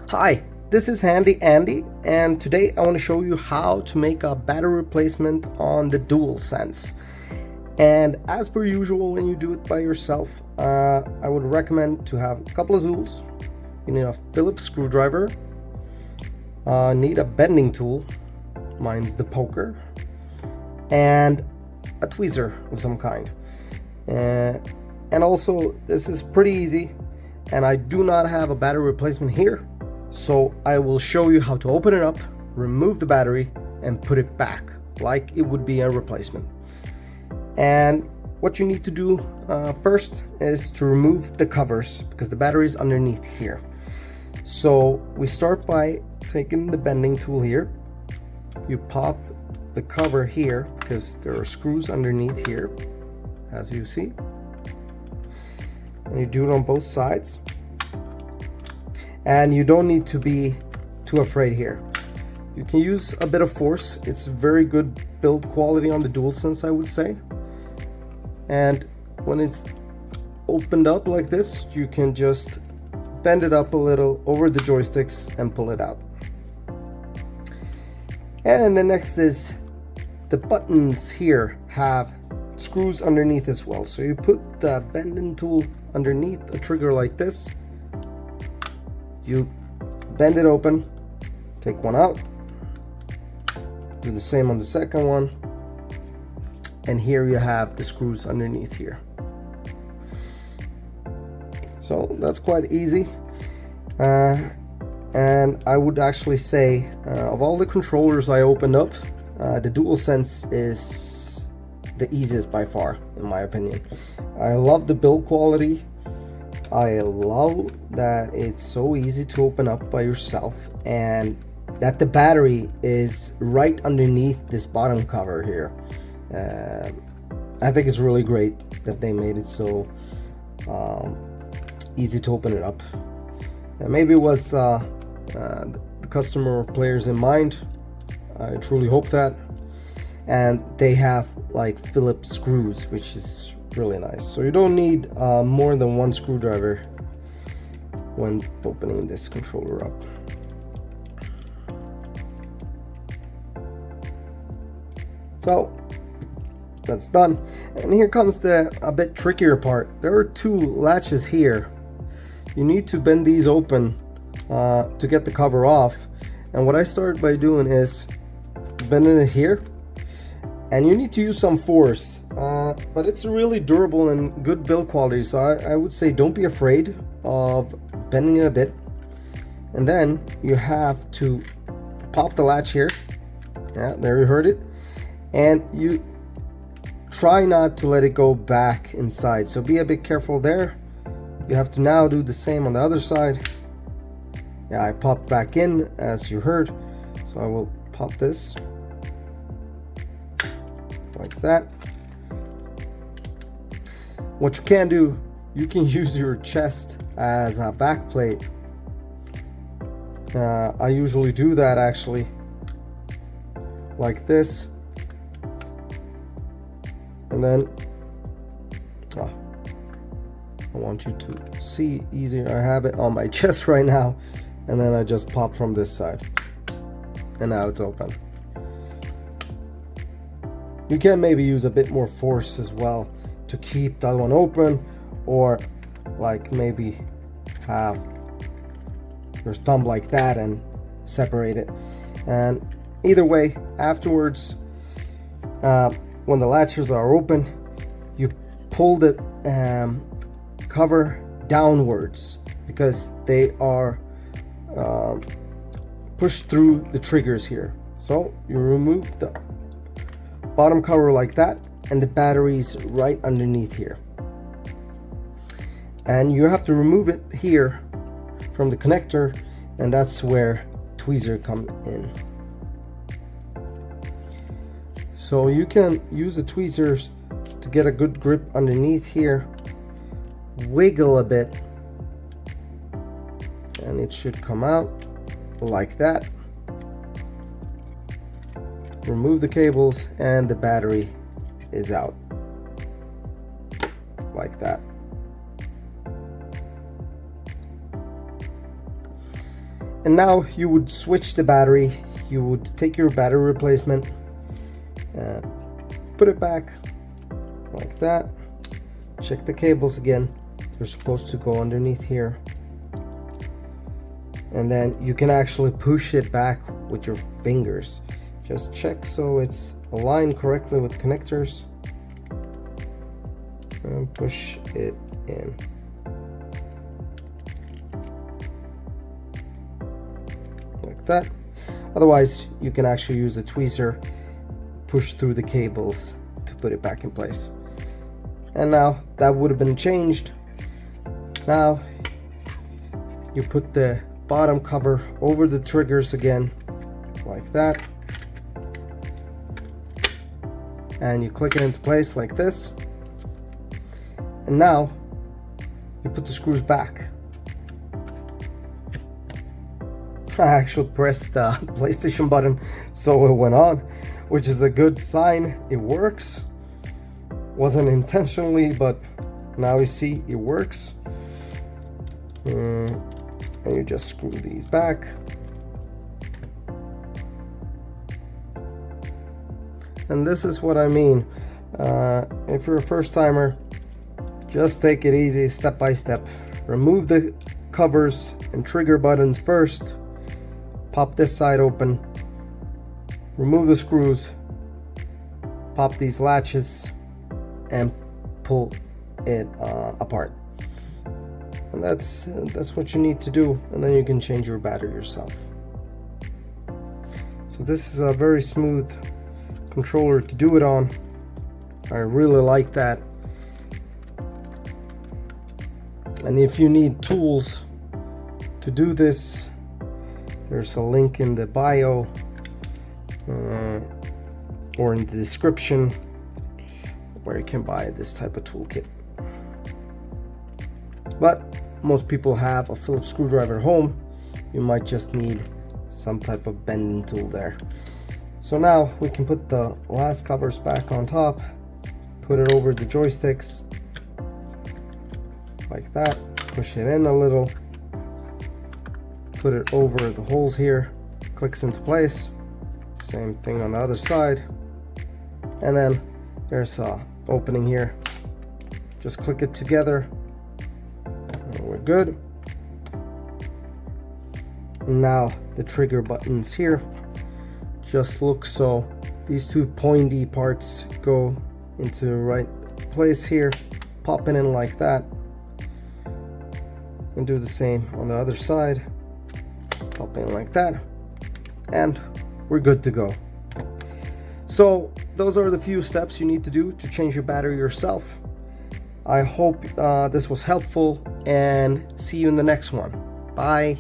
Hi, this is Handy Andy, and today I want to show you how to make a battery replacement on the Dualsense. And as per usual, when you do it by yourself, I would recommend to have a couple of tools. You need a Phillips screwdriver, need a bending tool, mine's the poker, and a tweezer of some kind. And also, this is pretty easy, and I do not have a battery replacement here. So I will show you how to open it up, remove the battery, and put it back like it would be a replacement. And what you need to do first is to remove the covers, because the battery is underneath here. So we start by taking the bending tool here. You pop the cover here, because there are screws underneath here, as you see. And you do it on both sides. And you don't need to be too afraid here. You can use a bit of force. It's very good build quality on the Dualsense, I would say. And when it's opened up like this, you can just bend it up a little over the joysticks and pull it out. And the next is the buttons here have screws underneath as well. So you put the bending tool underneath a trigger like this. You bend it open, take one out, do the same on the second one, and here you have the screws underneath here. So that's quite easy, and I would actually say of all the controllers I opened up, the Dualsense is the easiest by far, in my opinion. I love the build quality. I love that it's so easy to open up by yourself, and that the battery is right underneath this bottom cover here. I think it's really great that they made it so easy to open it up. Maybe it was the customer players in mind. I truly hope that. And they have like Phillips screws, which is really nice. So you don't need more than one screwdriver when opening this controller up. So that's done, and here comes the a bit trickier part. There are two latches here. You need to bend these open to get the cover off, and what I started by doing is bending it here. And you need to use some force, but it's really durable and good build quality, so I would say don't be afraid of bending it a bit. And then you have to pop the latch here. Yeah, there you heard it. And you try not to let it go back inside, so be a bit careful there. You have to now do the same on the other side. Yeah, I popped back in as you heard, so I will pop this like that. What you can do, you can use your chest as a back plate. I usually do that actually, like this. And then I want you to see easier. I have it on my chest right now, and then I just pop from this side, and now it's open. You can maybe use a bit more force as well to keep that one open, or like maybe have your thumb like that and separate it. And either way, afterwards, when the latches are open, you pull the cover downwards, because they are pushed through the triggers here. So you remove the bottom cover like that, and the battery's right underneath here. And you have to remove it here from the connector, and that's where tweezer come in. So you can use the tweezers to get a good grip underneath here, wiggle a bit, and it should come out like that. Remove the cables, and the battery is out like that. And now you would switch the battery. You would take your battery replacement, put it back like that. Check the cables again. They're supposed to go underneath here. And then you can actually push it back with your fingers. Just check so it's aligned correctly with connectors. And push it in. Like that. Otherwise, you can actually use a tweezer, push through the cables to put it back in place. And now that would have been changed. Now you put the bottom cover over the triggers again, like that. And you click it into place like this. And now you put the screws back. I actually pressed the PlayStation button, so it went on, which is a good sign. It works. Wasn't intentionally, but now you see it works. And you just screw these back. And this is what I mean. If you're a first timer, just take it easy, step by step. Remove the covers and trigger buttons first. Pop this side open. Remove the screws. Pop these latches and pull it apart. And that's what you need to do, and then you can change your battery yourself. So this is a very smooth controller to do it on. I really like that. And if you need tools to do this, there's a link in the bio or in the description where you can buy this type of toolkit. But most people have a Phillips screwdriver at home. You might just need some type of bending tool there. So now we can put the last covers back on top, put it over the joysticks like that, push it in a little, put it over the holes here, clicks into place. Same thing on the other side. And then there's a opening here. Just click it together. And we're good. And now the trigger buttons here just look so these two pointy parts go into the right place here, popping in like that. And do the same on the other side, pop in like that, and we're good to go. So those are the few steps you need to do to change your battery yourself. I hope this was helpful, and see you in the next one. Bye.